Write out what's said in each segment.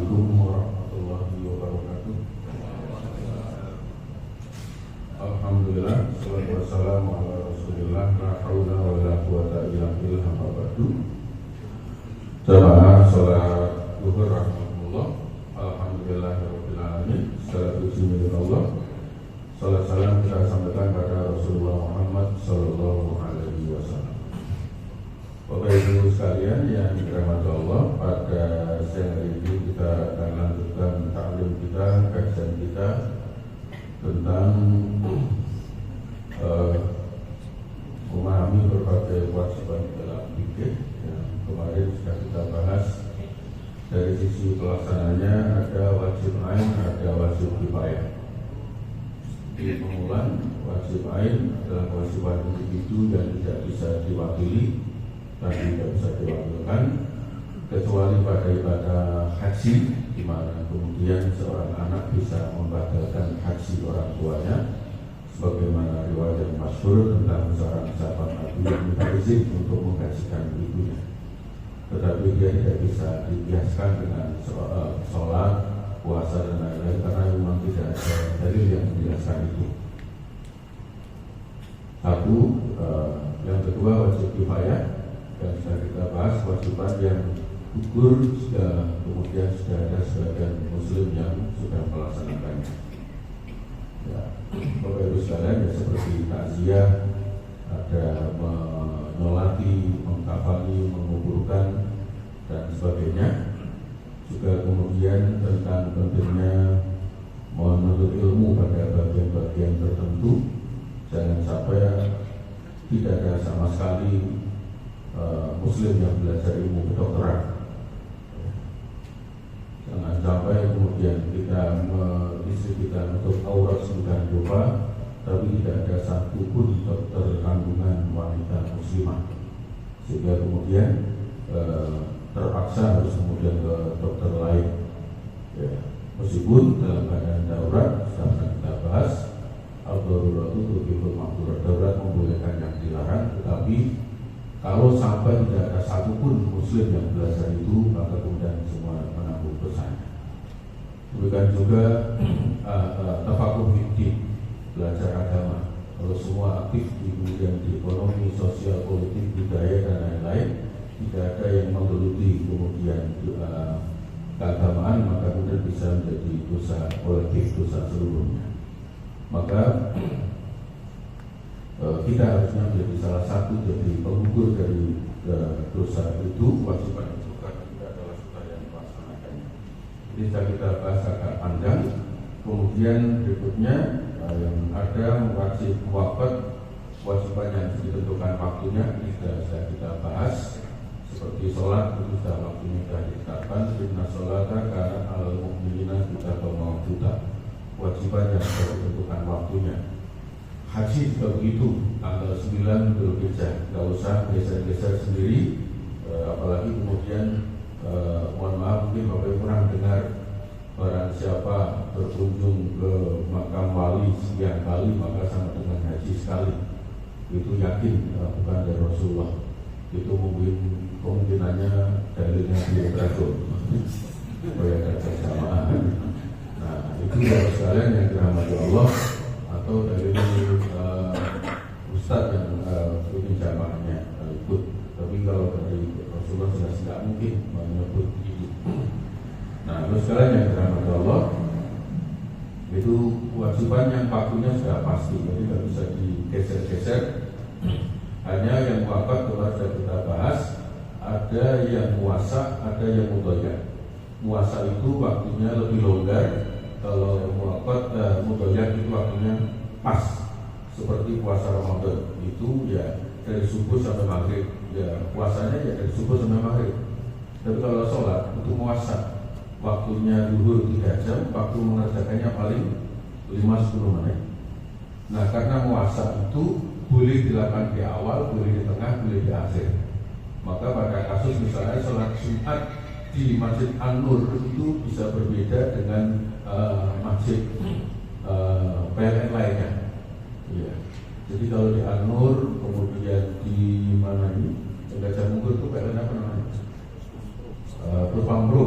Assalamualaikum warahmatullahi wabarakatuh. Alhamdulillah, wassalatu wassalamu ala Rasulillah, la haula wala quwwata illa billah, amma ba'du. Jamaah salat zuhur rahmatullah. Alhamdulillahirabbil alamin. Segala puji milik Allah. Salat salam kita sampaikan pada Rasulullah Muhammad sallallahu alaihi wasallam. Bapak Ibu sekalian yang dirahmati Allah, pada siang hari ini kita akan lanjutkan taklim kita, kajian kita tentang memahami berbagai kewajiban dalam fikih. Yang kemarin sudah kita bahas dari sisi pelaksananya, ada wajib ain, ada wajib kifayah. Di pengulangan, wajib ain adalah kewajiban individu yang tidak bisa diwakili dan tidak bisa diwakilkan kecuali pada ibadah haji, di mana kemudian seorang anak bisa membatalkan haji orang tuanya, sebagaimana riwayat yang masyhur tentang seorang sahabat Nabi yang minta izin untuk menghajikan ibunya, tetapi dia tidak bisa dibiaskan dengan sholat, puasa dan lain-lain karena memang tidak ada dalil yang menjelaskan itu. Satu, yang kedua wajib kifayah. Dan sudah kita bahas kewajiban yang gugur kemudian sudah ada sebagian muslim yang sudah melaksanakannya. Ya, Bapak Ibu sekalian, ya seperti takziah, ada menyolati, mengkafani, menguburkan dan sebagainya. Juga kemudian tentang pentingnya menuntut ilmu pada bagian-bagian tertentu. Jangan sampai tidak ada sama sekali muslim yang belajar ilmu kedokteran. Jangan sampai kemudian istri kita untuk aurat sedemikian rupa, tapi tidak ada satupun dokter kandungan wanita muslimah, sehingga kemudian terpaksa harus kemudian ke dokter lain. Ya, meskipun dalam keadaan darurat, sudah kita bahas, al-darurat itu lebih makruh. Darurat membolehkan yang dilarang, tetapi kalau sampai tidak ada satupun muslim yang belajar itu, maka kemudian semua menanggung dosanya. Demikian juga tafakuh fikih, belajar agama. Kalau semua aktif kemudian di ekonomi, sosial, politik, budaya dan lain-lain, tidak ada yang menggeluti kemudian keagamaan, maka kemudian bisa menjadi dosa kolektif, dosa seluruhnya. Maka kita harusnya menjadi salah satu jadi penggugur dari dosa itu, kewajiban itu, karena kita adalah kita yang melaksanakannya. Jadi sudah kita bahas agak panjang. Kemudian berikutnya yang ada wajib muwafat, kewajiban yang ditentukan waktunya, ini sudah kita bahas. Seperti sholat itu sudah waktunya sudah ditetapkan. Inna sholata kana alal mu'minina kitaban mawquta, kewajiban yang sudah ditentukan waktunya. Haji juga begitu, tanggal 9 Dzulhijjah, nggak usah geser-geser sendiri, apalagi kemudian mohon maaf mungkin Bapak Ibu pernah dengar barang siapa berkunjung ke makam wali sekian kali maka sama dengan haji sekali. Itu yakin bukan dari Rasulullah. Itu mungkin kemungkinannya dalilnya di Dragon. Supaya ada kesamaan. Nah itu Bapak sekalian yang dirahmati Allah, atau dari Ustadz yang bikin jamaahnya ikut. Tapi kalau dari Rasulullah jelas tidak mungkin menyebut itu. Nah, terus sekarang yang dirahmati Allah, itu kewajiban yang waktunya sudah pasti, jadi tidak bisa digeser-geser. Hanya yang wafat kemarin sudah kita bahas, ada yang muasa, ada yang mudoyak. Muasa itu waktunya lebih longgar. Kalau yang muwafat mudoyak itu waktunya pas, seperti puasa Ramadan itu ya dari subuh sampai maghrib, ya puasanya ya dari subuh sampai maghrib. Tapi kalau sholat itu muasa, waktunya zuhur 3 jam, waktu mengerjakannya paling 5-10 menit. Nah karena muasa itu boleh dilakukan di awal, boleh di tengah, boleh di akhir. Maka pada kasus misalnya sholat Jumat di Masjid An-Nur itu bisa berbeda dengan masjid PLN lainnya. Ya. Jadi kalau di An-Nur, kemudian di mana ini, Gajah Mungkur itu PLN apa namanya? Propam Pro.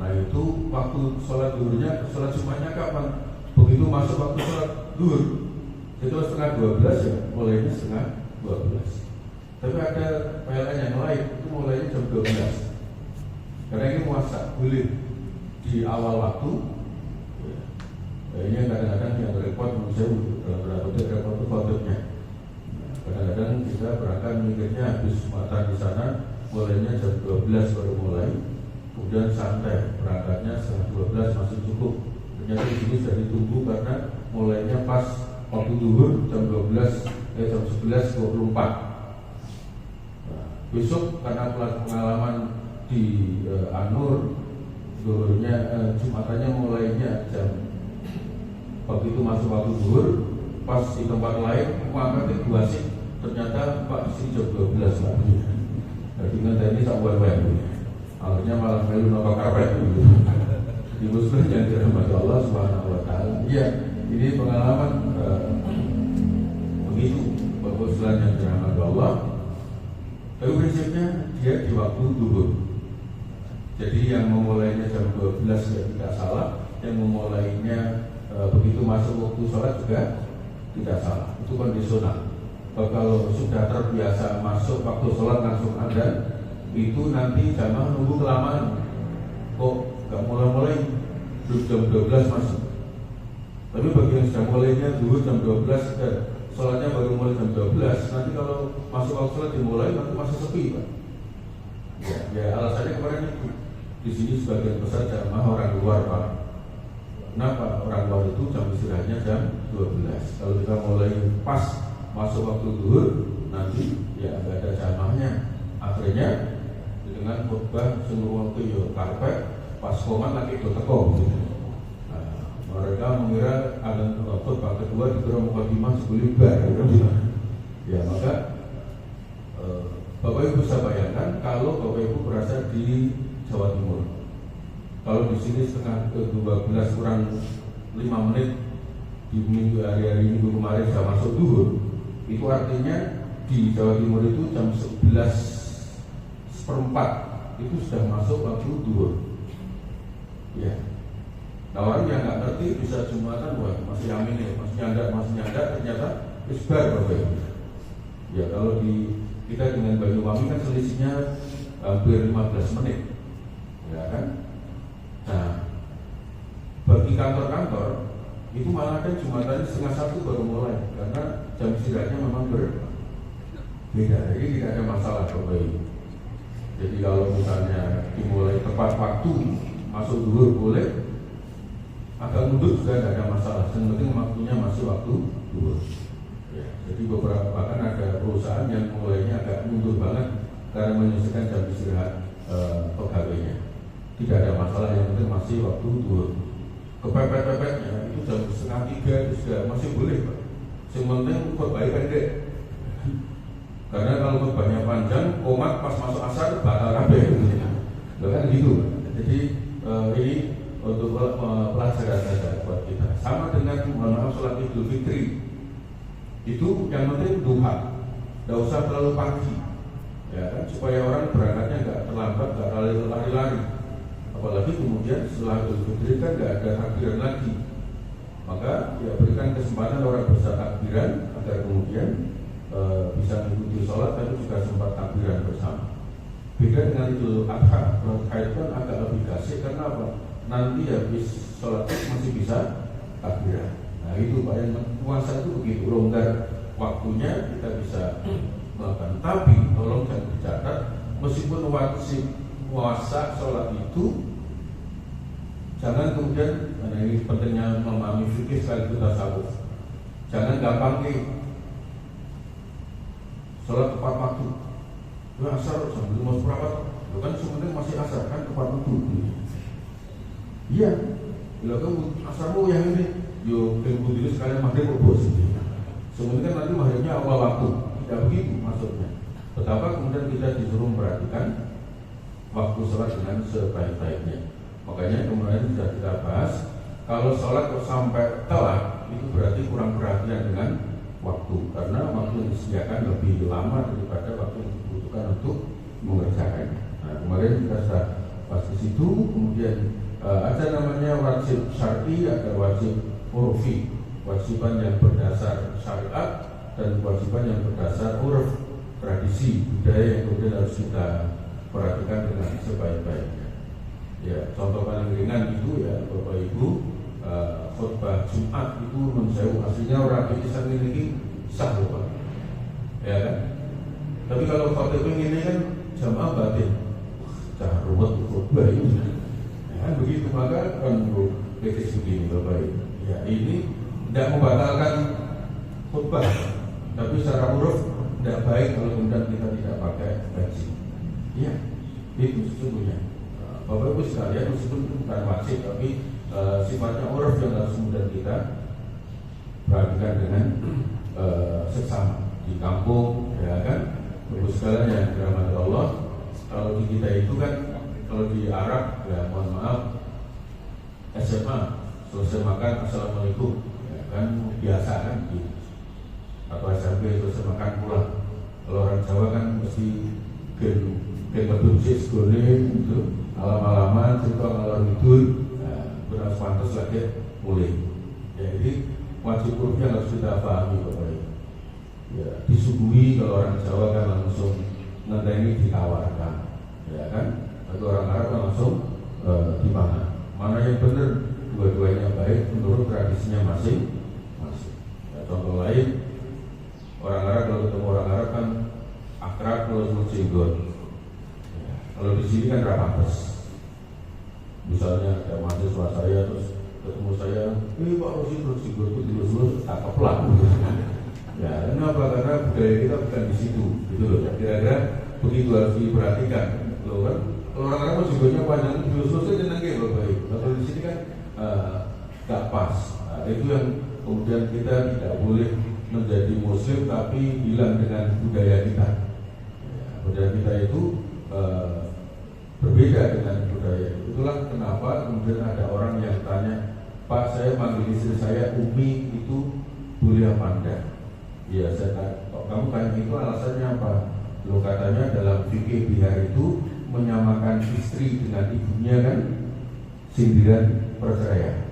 Nah itu waktu sholat duhurnya, sholat Jumatnya kapan? Begitu masuk waktu sholat duhur, itu setengah 12 ya, mulainya setengah 12. Tapi ada PLN yang lain, itu mulainya jam 12. Karena ini puasa, boleh di awal waktu. Ini kadang-kadang yang repot menurut saya dalam berapa repot itu khotibnya. Kadang-kadang kita berangkat mikirnya habis Jumatan di sana, mulainya jam 12 baru mulai, kemudian santai berangkatnya setengah 12 masih cukup. Ternyata di sini sudah ditunggu karena mulainya pas waktu duhur jam 11:24. Nah, besok karena pengalaman di An-Nur, duhurnya Jumatannya mulainya jam, begitu masuk waktu duhur, pas di tempat lain mengangkat dua sih, ternyata Pak di sini jam 12 lagi. Jadi nanti ini tak buat-buat, akhirnya malah melu nongkrong karpet. Di muslim yang dirahmati Allah Subhanahu Wa Taala. Iya, ini pengalaman begitu kebetulan yang dirahmati Allah. Tapi prinsipnya dia di waktu duhur. Jadi yang memulainya jam 12 ya tidak salah, yang memulainya begitu masuk waktu sholat juga tidak salah. Itu kondisional. Kalau sudah terbiasa masuk waktu sholat langsung adzan, itu nanti jamaah nunggu kelamaan. Kok nggak mulai-mulai jam 12 masuk. Tapi bagi yang sudah mulainya dulu jam 12 dan sholatnya baru mulai jam 12, nanti kalau masuk waktu sholat dimulai nanti masih sepi, Pak. Ya alasannya kemarin itu. Di sini sebagian besar jamaah orang luar, Pak. Kenapa? Orang luar itu jam istirahatnya jam 12. Kalau kita mulai pas masuk waktu duhur, nanti ya nggak ada jamaahnya. Akhirnya dengan khutbah seluruh waktu ya karpet, pas komat lagi itu teko. Nah, mereka mengira akan khutbah kedua dikira mukadimah sebelum bar. Ya maka Bapak Ibu bisa bayangkan kalau Bapak Ibu berasal di Jawa Timur. Kalau di sini setengah 12 kurang 5 menit di minggu hari-hari minggu kemarin sudah masuk duhur, itu artinya di Jawa Timur itu jam 11:04 itu sudah masuk waktu duhur. Ya. Nah orang yang nggak ngerti bisa Jumatan, wah masih amin ya, masih nyandar, ternyata isbar Bapak Ibu. Ya kalau di kita dengan Banyuwangi kan selisihnya hampir 15 menit, ya kan? Nah bagi kantor-kantor itu malah kan Jumatan 12:30 baru mulai karena jam istirahatnya memang berbeda. Jadi tidak ada masalah Bapak Ibu. Jadi kalau misalnya dimulai tepat waktu masuk duhur boleh, agak mundur juga tidak ada masalah. Yang penting waktunya masih waktu duhur. Ya, jadi beberapa bahkan ada perusahaan yang mulainya agak mundur banget karena menyelesaikan jam istirahat pegawainya. Tidak ada masalah, yang penting masih waktu duhur. Kepepet-pepetnya itu jam 2:30 itu sudah masih boleh, Pak. Yang penting perbaikan deh. Karena kalau khutbahnya panjang, komat pas masuk asar bakal rabe, kan gitu. Jadi ini untuk pelajaran saja buat kita. Sama dengan mohon maaf sholat Idul Fitri, itu yang penting duha, nggak usah terlalu pagi, ya kan, supaya orang berangkatnya nggak terlambat, nggak lari-lari. Apalagi kemudian setelah Idul Fitri kan nggak ada takbiran lagi, maka ya berikan kesempatan orang bisa takbiran agar kemudian bisa mengikuti sholat tapi juga sempat takbiran bersama. Beda dengan Idul Adha, itu kan agak lebih kasih karena apa? Nanti habis sholat masih bisa takbiran. Nah itu Pak, yang puasa itu begitu longgar waktunya kita bisa melakukan. Tapi tolong jangan dicatat, meskipun wajib puasa sholat itu jangan kemudian, karena ini pentingnya memahami fikih sekaligus tasawuf, jangan gampang sholat tepat waktu. Itu asar sambil mau seperempat, itu kan sebenarnya masih asar kan tepat waktu. Iya, bila kamu asarmu yang ini, yo tunggu dulu sekalian maghrib bos. Sebenarnya kan nanti maghribnya awal waktu, tidak begitu maksudnya. Betapa kemudian kita disuruh memperhatikan waktu sholat dengan sebaik-baiknya. Makanya kemarin sudah kita bahas, kalau sholat kok sampai telat, itu berarti kurang perhatian dengan waktu, karena waktu yang disediakan lebih lama daripada waktu yang dibutuhkan untuk mengerjakannya. Nah kemarin kita sudah pas di situ. Kemudian ada namanya wajib syar'i, ada wajib urfi, kewajiban yang berdasar syariat dan kewajiban yang berdasar urf, tradisi budaya yang kemudian harus kita perhatikan dengan sebaik-baiknya. Ya, contoh paling ringan itu ya Bapak Ibu, khutbah Jumat itu menjauh aslinya orang Islam ini sah loh Pak, ya kan? Tapi kalau khutbah ini kan jamaah batin, cara ruwet khutbah itu, ya kan begitu. Maka kan kritis begini Bapak Ibu, ya ini tidak membatalkan khutbah, tapi secara uruf tidak baik kalau kemudian kita tidak pakai baju. Ya, itu sesungguhnya. Bapak Ibu sekalian, meskipun itu bukan wajib, tapi sifatnya uruf yang harus kemudian kita perhatikan dengan sesama di kampung, ya kan? Bapak sekalian yang dirahmati Allah, kalau di kita itu kan, kalau di Arab, ya mohon maaf, SMA selesai makan assalamualaikum, ya kan biasa kan gitu. Atau SMP selesai makan pulang. Kalau orang Jawa kan mesti keduduk segoleh gitu, alam-alaman, cerita ngalor tidur, benar pantas lagi mulai. Ya, jadi wajib urufnya harus kita pahami Bapak Ibu. Ya, disuguhi kalau orang Jawa kan langsung ngenteni ditawarkan, ya kan? Atau orang Arab kan langsung dimakan. Mana yang benar, dua-duanya baik menurut tradisinya masing-masing. Ya, contoh lain, orang Arab kalau ketemu orang Arab kan akrab kalau sebut jenggot. Kalau di sini kan rapates. Misalnya ada mahasiswa saya terus ketemu saya, Pak Rosi terus jenggot dilus-lus, tak keplak. Ya, kenapa? Karena budaya kita bukan di situ, gitu loh. Kira-kira begitu harus diperhatikan, loh kan? Kalau orang Arab jenggotnya panjang, dilus-lusnya jenenge loh baik. Kalau di sini kan gak pas. Nah, itu yang kemudian kita tidak boleh menjadi Muslim tapi hilang dengan budaya kita. Ya, budaya kita itu berbeda dengan budaya. Itulah kenapa kemudian ada orang yang tanya, Pak, saya panggil istri saya Umi itu boleh apa enggak? Ya, saya tanya, kok kamu tanya itu alasannya apa? Lo katanya dalam fikih bihar itu menyamakan istri dengan ibunya kan sindiran perceraian.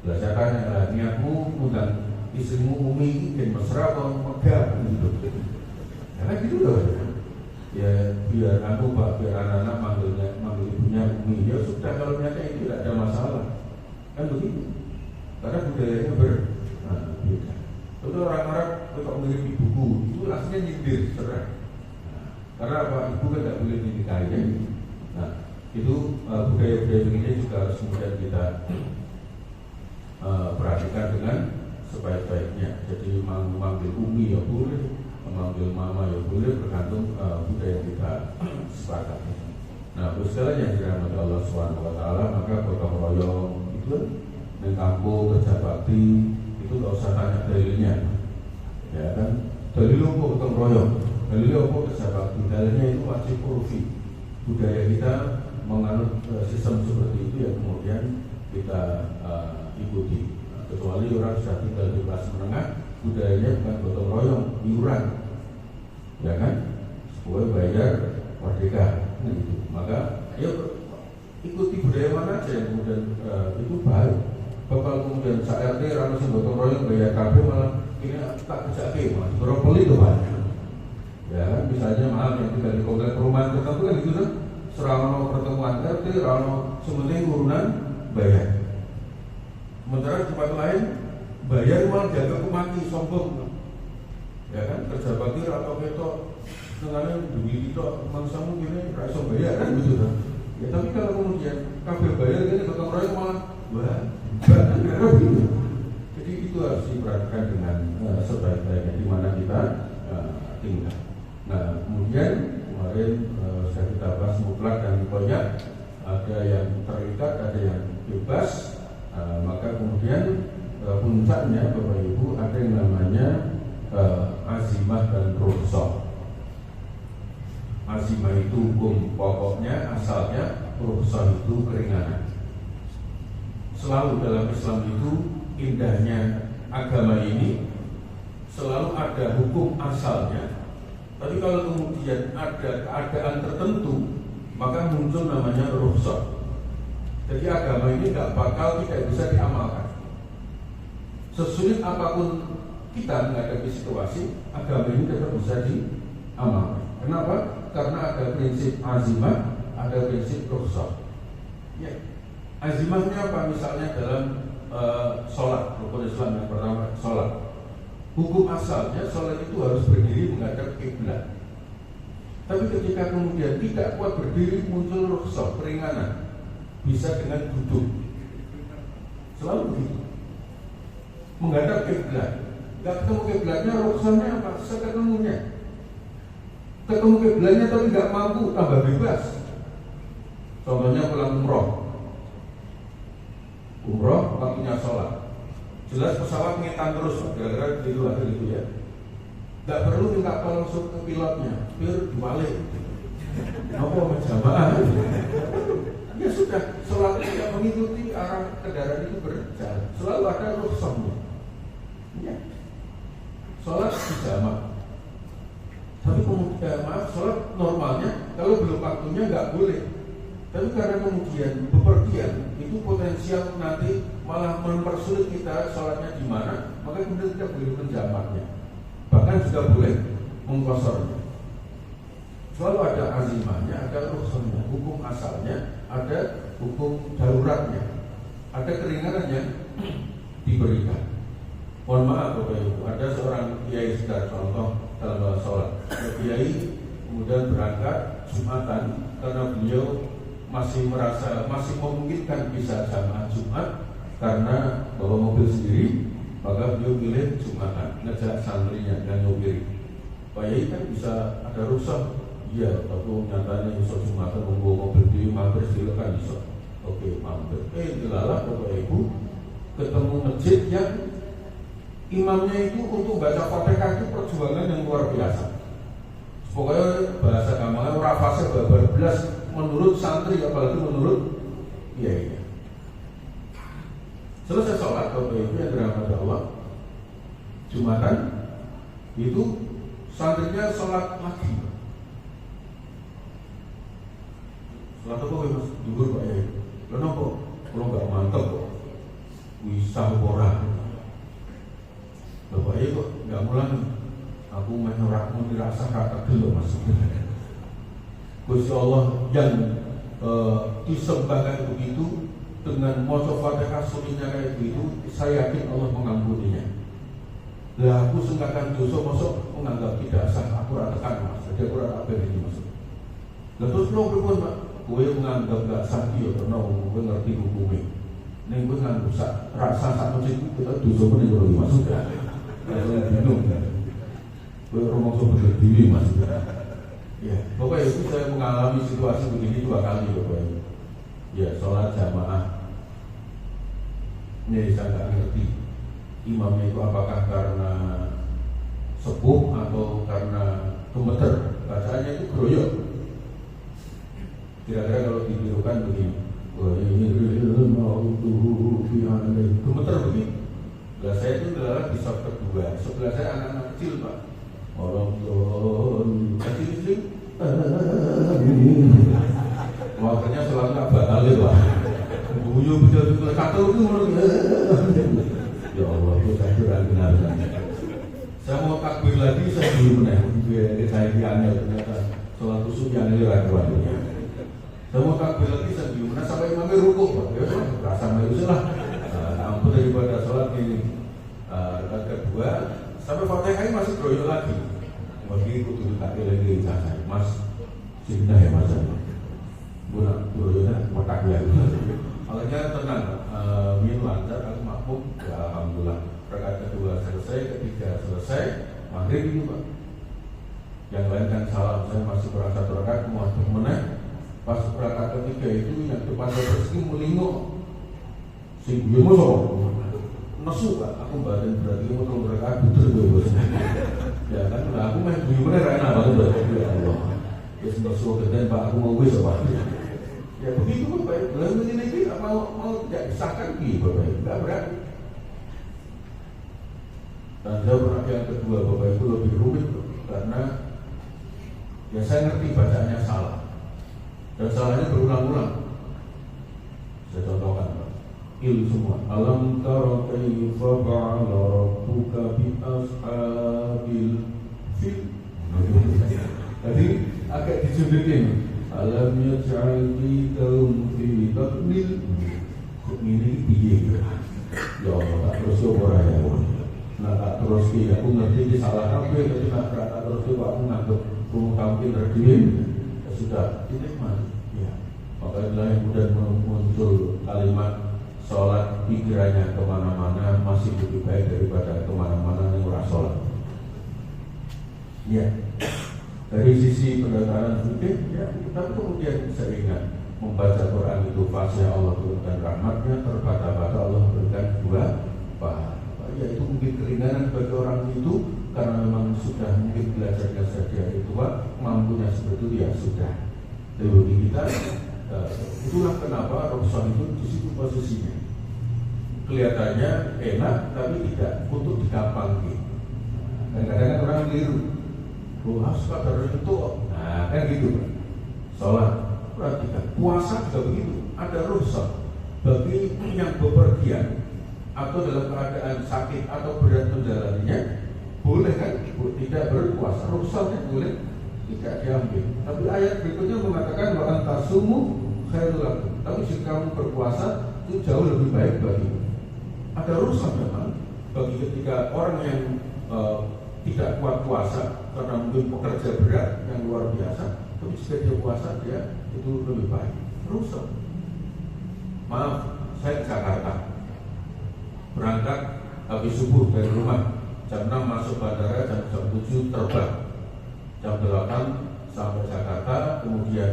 Lah saya tanya, niatmu undang istrimu Umi ini mesra atau megah gitu? Karena gitu loh. Ya biar aku Pak, biar anak-anak manggil ibunya Umi. Ya sudah, kalau niatnya itu tidak ada masalah. Kan begitu. Karena budayanya berbeda. Itu orang Arab kalau mengirim ibuku itu aslinya nyindir cerai. Karena apa? Ibu kan tidak boleh dinikahi. Nah, itu budaya-budaya ini juga harus kemudian kita perhatikan dengan sebaik-baiknya. Jadi memanggil Umi ya boleh, memanggil Mama ya boleh, bergantung budaya kita sepakati. Nah, sekalian yang dirahmati Allah SWT, maka gotong royong itu di kampung kerja bakti itu nggak usah tanya dalilnya, ya kan? Dalil apa gotong royong? Dalil apa kerja bakti? Dalilnya itu wajib urfi. Budaya kita menganut sistem seperti itu ya, kemudian kita ikuti. Kecuali orang sudah tinggal di kelas menengah, budayanya bukan gotong royong, iuran, ya kan? Supaya bayar merdeka, gitu. Maka ayo ikuti budaya mana aja yang kemudian itu baik. Bakal kemudian saat RT rano sing gotong royong bayar KB malah ini tak kejake malah beropoli itu banyak. Ya kan, misalnya malam yang tinggal di komplek perumahan tertentu kan gitu kan, serano pertemuan RT, rano sementing urunan bayar. Sementara tempat lain bayar malah jaga kemati sombong, ya kan? Kerja bakti atau ketok dengan duit itu mangsamu gini rasa bayar kan gitu kan? Ya tapi kalau kemudian kabel bayar ini gotong royong malah wah, gitu. Jadi itu harus diperhatikan dengan sebaik-baiknya di mana kita tinggal. Nah kemudian kemarin sudah kita bahas mutlak dan muqayyad, ada yang terikat, ada yang bebas. Maka kemudian puncaknya Bapak Ibu ada yang namanya azimah dan rukhsah. Azimah itu hukum pokoknya, asalnya, rukhsah itu keringanan. Selalu dalam Islam itu indahnya agama ini selalu ada hukum asalnya. Tapi kalau kemudian ada keadaan tertentu, maka muncul namanya rukhsah. Jadi agama ini nggak bakal tidak bisa diamalkan. Sesulit apapun kita menghadapi situasi, agama ini tetap bisa diamalkan. Kenapa? Karena ada prinsip azimah, ada prinsip rukhsah. Ya. Azimahnya apa? Misalnya dalam sholat, rukun Islam yang pertama sholat. Hukum asalnya sholat itu harus berdiri menghadap kiblat. Tapi ketika kemudian tidak kuat berdiri, muncul rukhsah, keringanan. Bisa dengan duduk. Selalu begitu. Menghadap kiblat. Gak ketemu kiblatnya, rukhsahnya apa? Seketemunya. Ketemu kiblatnya tapi gak mampu, tambah bebas. Contohnya pulang umroh. Umroh waktunya sholat. Jelas pesawat ngetan terus, kira-kira gitu ada gitu ya. Gak perlu minta tolong ke pilotnya, biar dibalik. Apa jamaah? Ya sudah, sholat tidak mengikuti arah kendaraan itu berjalan. Selalu ada rukhsahnya. Ya. Sholat berjamaah. Tapi kemudian sholat normalnya kalau belum waktunya nggak boleh. Tapi karena kemudian bepergian itu potensial nanti malah mempersulit kita sholatnya di mana, maka kemudian kita boleh menjamaknya. Bahkan juga boleh mengkosornya. Selalu ada azimahnya, ada rukhsahnya, hukum asalnya, ada hukum daruratnya, ada keringanan yang diberikan. Mohon maaf Bapak Ibu, ada seorang kiai sedang contoh dalam sholat. Kiai kemudian berangkat Jumatan karena beliau masih merasa masih memungkinkan bisa jamaah Jumat karena bawa mobil sendiri, maka beliau pilih Jumatan, ngejak santrinya dan nyopiri. Pak Yai kan bisa ada rukhsah. Iya, tapi nyatanya iso Jumatan membawa mobil di mampir silakan iso. Oke, mampir. Delalah Bapak Ibu ketemu masjid yang imamnya itu untuk baca Fatihah itu perjuangan yang luar biasa. Pokoknya bahasa gampangnya ora fase bablas menurut santri apalagi menurut kiai. Selesai sholat Bapak Ibu yang dirahmati Allah, Jumatan itu santrinya sholat lagi. Sholat apa mas? Duhur Pak Yai. Kenapa? Kalau nggak mantap kok, bisa orang. Bapak Yai kok nggak mulang? Aku menyorakmu dirasa kata dulu mas. Gusti Allah yang disembahkan begitu dengan maca Fatihah sulitnya kayak begitu, saya yakin Allah mengampuninya. Lah aku sengkakan dosa masuk menganggap tidak sah, aku ratakan mas. Jadi aku ratakan ini masuk. Lah terus lo berpun Pak, gue menganggap gak sah dia karena gue ngerti hukumnya. Nih gue nganggap rasa satu itu kita dosa pun yang baru masuk ya. Kalau bingung kan, gue rumah seperti diri mas. Ya, pokoknya itu saya mengalami situasi begini 2 kali Bapak Ibu. Ya, sholat jamaah. Ini saya nggak ngerti imamnya itu apakah karena sepuh atau karena gemeter. Bacaannya itu geroyok. Kira-kira kalau ditirukan begini, gemeter begini. Nah, saya itu adalah di sop kedua. Sebelah saya anak-anak kecil Pak. Orang kecil-kecil. Makanya selalu nggak batal itu Pak. Buyu betul-betul kata itu menurut ya Allah, itu saya benar. Saya mau takbir lagi, saya belum menang. Saya dianggap ternyata sholat khusyuk yang ini ragu-ragunya. Saya mau takbir lagi, saya belum menang sampai imamnya rukuk Pak. Ya rasa malu lah. Ampun daripada sholat ini. Rakaat kedua sampai Fatihah masih groyok lagi. Bagi kudu ditakil lagi saya, Mas. Cinta ya Mas. Guna groyoknya watak ya. Akhirnya tenang, min lancar, aku makmum, ya alhamdulillah. Rakaat kedua selesai, ketiga selesai, maghrib itu Pak. Yang lain kan salam, saya masih berangkat rakaat, mau menang. Pas rakaat ketiga itu yang depan bersih mulingo, sing gue mau nesu Pak, aku badan berarti mau kalau rakaat betul gue bos. Ya kan, nah aku main gue bener enak banget berarti ya Allah. Ya nesu kemudian Pak, aku mau wis Pak. Ya begitu Bapak, belum ini mau tidak disahkan gitu Bapak, nggak berani. Dan jawab yang kedua Bapak itu lebih rumit karena ya saya ngerti bacanya salah dan saya masalahnya berulang-ulang. Saya contohkan, Pak. Semua. Alam tara kaifa fa'ala rabbuka bi ashabil fil. Tadi agak disundukin. Alam yaj'al bidahum fi tadlil. Kok ini piye? Ya Allah, tak terus ora ya. Nah, tak terus ki aku ngerti salah kabeh, tapi tak terus ki aku nganggep rumah kampung redhiin. Sudah, ini mah. Ya. Makanya yang kemudian muncul kalimat sholat pikirannya kemana-mana masih lebih baik daripada kemana-mana yang ora sholat. Ya, dari sisi pendataran fikih, ya, tapi kemudian bisa ingat membaca Quran itu fasih Allah turunkan rahmatnya, terbata-bata Allah berikan dua pahala. Ya, itu mungkin keringanan bagi orang itu karena memang sudah mungkin belajarnya sejak itu mampunya seperti itu ya sudah. Tapi bagi kita itulah kenapa Rasul itu di situ posisinya. Kelihatannya enak tapi tidak untuk digampangkan. Kadang-kadang orang keliru. Harus pada itu, nah kan gitu kan. Sholat, perhatikan. Puasa juga begitu. Ada rukhsah bagi yang bepergian atau dalam keadaan sakit atau berat menjalaninya, boleh kan? Tidak berpuasa. Rukhsahnya boleh tidak diambil. Tapi ayat berikutnya mengatakan wa antasumu khairul lakum. Tapi jika kamu berpuasa itu jauh lebih baik bagimu. Ada rukhsah memang bagi ketika orang yang tidak kuat puasa karena mungkin pekerja berat yang luar biasa, tapi jika dia puasa dia itu lebih baik. Rukhsah. Maaf, saya ke Jakarta, berangkat habis subuh dari rumah, jam 6 masuk bandara, jam 7 terbang, jam 8 sampai Jakarta, kemudian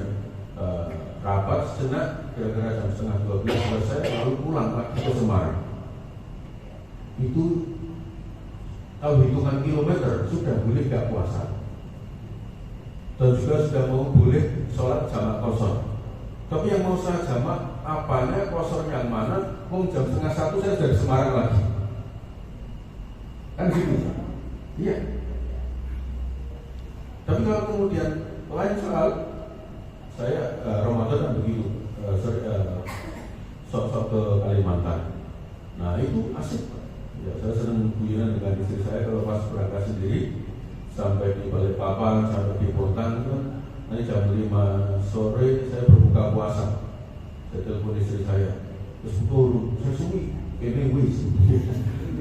rapat sejenak, kira-kira jam setengah 12 selesai, lalu pulang lagi ke Semarang. Itu kalau hitungan kilometer sudah boleh gak puasa, dan juga sudah mau boleh sholat jamak kosor. Tapi yang mau saya jamak apanya, kosor yang mana? Mau jam setengah 1 saya dari Semarang lagi, kan gitu. Iya. Tapi kalau kemudian lain soal, saya Ramadan kan begitu, sok-sok ke Kalimantan. Nah itu asik. Ya, saya senang guyonan dengan istri saya kalau pas berangkat sendiri sampai di Balikpapan, sampai di Bontang kan, nanti jam 5 sore saya berbuka puasa. Saya telepon istri saya, terus turun, saya suwi, ini wis,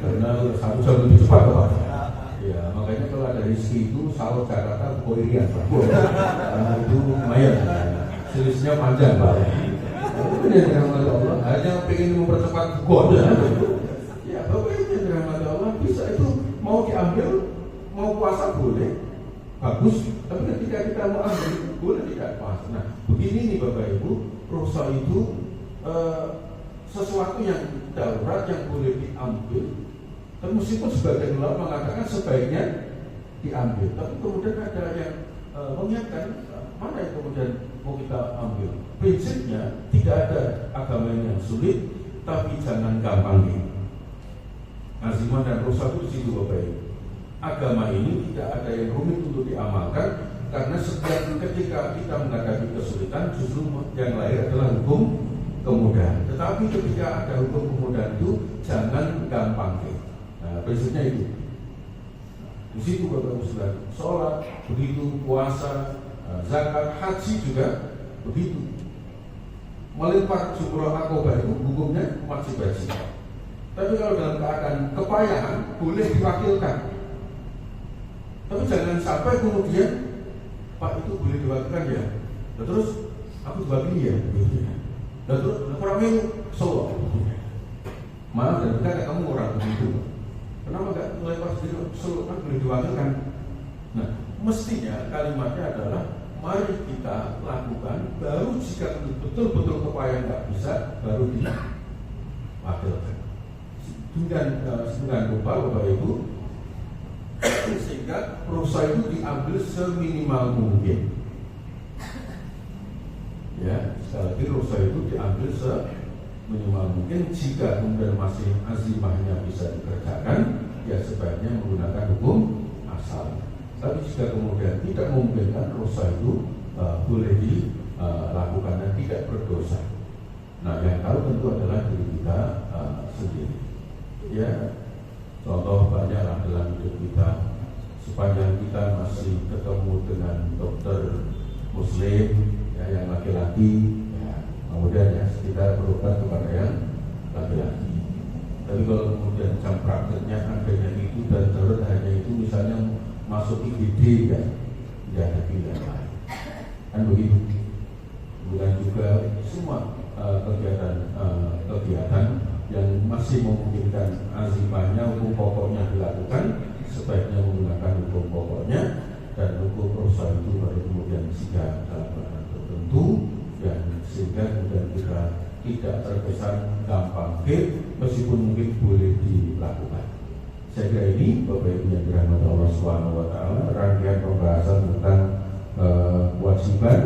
karena 1 jam lebih cepat Pak. Ya makanya kalau ada rezeki itu salur Jakarta Koirian Pak. Nah, itu lumayan, selisihnya panjang Pak. Itu dia dengan Allah, hanya pengen mempercepat goda. Ya Bapak ini dengan Allah bisa itu mau diambil, mau puasa boleh, bagus. Tapi ketika kita mau ambil boleh tidak puasa. Nah begini nih Bapak Ibu, rukhsah itu sesuatu yang darurat yang boleh diambil. Dan meskipun sebagian ulama mengatakan sebaiknya diambil, tapi kemudian ada yang mengingatkan mana yang kemudian mau kita ambil. Prinsipnya tidak ada agama yang sulit, tapi jangan gampangin. Azimah dan rukhsah itu di situ Bapak Ibu. Agama ini tidak ada yang rumit untuk diamalkan, karena setiap ketika kita menghadapi kesulitan justru yang lahir adalah hukum kemudahan. Tetapi ketika ada hukum kemudahan itu jangan gampangin. Nah, prinsipnya itu. Di situ Bapak Ibu sudah sholat, begitu puasa, zakat, haji juga begitu. Melempar jumroh akobah itu hukumnya wajib haji. Tapi kalau dalam keadaan kepayahan boleh diwakilkan. Tapi jangan sampai kemudian Pak itu boleh diwakilkan ya. Dan terus aku diwakili ya. Dan terus kurang Solo. Maaf dan bukan kamu orang begitu. Kenapa enggak melempar sendiri Solo kan boleh diwakilkan? Nah, mestinya kalimatnya adalah mari kita lakukan, baru jika betul-betul kepayahan nggak bisa, baru diwakilkan. Dengan lupa Bapak Ibu, sehingga rukhsah itu diambil seminimal mungkin. Ya, sekali lagi rukhsah itu diambil seminimal mungkin. Jika kemudian masih azimahnya bisa dikerjakan, ya sebaiknya menggunakan hukum asal. Tapi jika kemudian tidak memungkinkan, rukhsah itu boleh lakukan dan tidak berdosa. Nah, yang tahu tentu adalah diri kita sendiri. Ya, contoh banyaklah dalam hidup kita. Sepanjang kita masih ketemu dengan dokter Muslim, ya, yang laki-laki, ya, kemudian ya kita berobat kepada yang laki-laki. Tapi kalau kemudian jam prakteknya adanya itu dan darurat hanya itu, misalnya masuk IGD, ya, tidak ada pilihan lain. Kan begitu. Kemudian juga semua kegiatan yang masih memungkinkan azimahnya, hukum pokoknya dilakukan, sebaiknya menggunakan hukum pokoknya, dan hukum prosedur itu baru kemudian jika dalam keadaan tertentu, dan sehingga kemudian kita tidak terkesan gampang meskipun mungkin boleh dilakukan. Saya kira ini Bapak Ibu yang dirahmati Allah Subhanahu wa taala, rangkaian pembahasan tentang kewajiban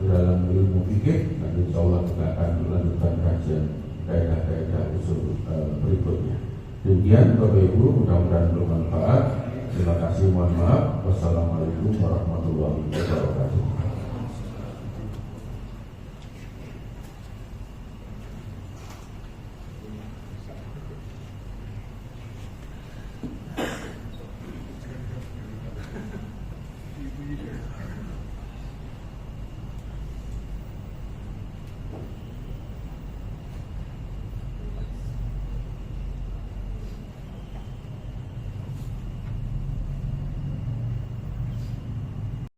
dalam ilmu fikih. Nanti insyaallah kita akan melanjutkan kajian kaidah-kaidah usul berikutnya. Demikian Bapak Ibu, mudah-mudahan bermanfaat. Terima kasih, mohon maaf. Wassalamualaikum warahmatullahi wabarakatuh.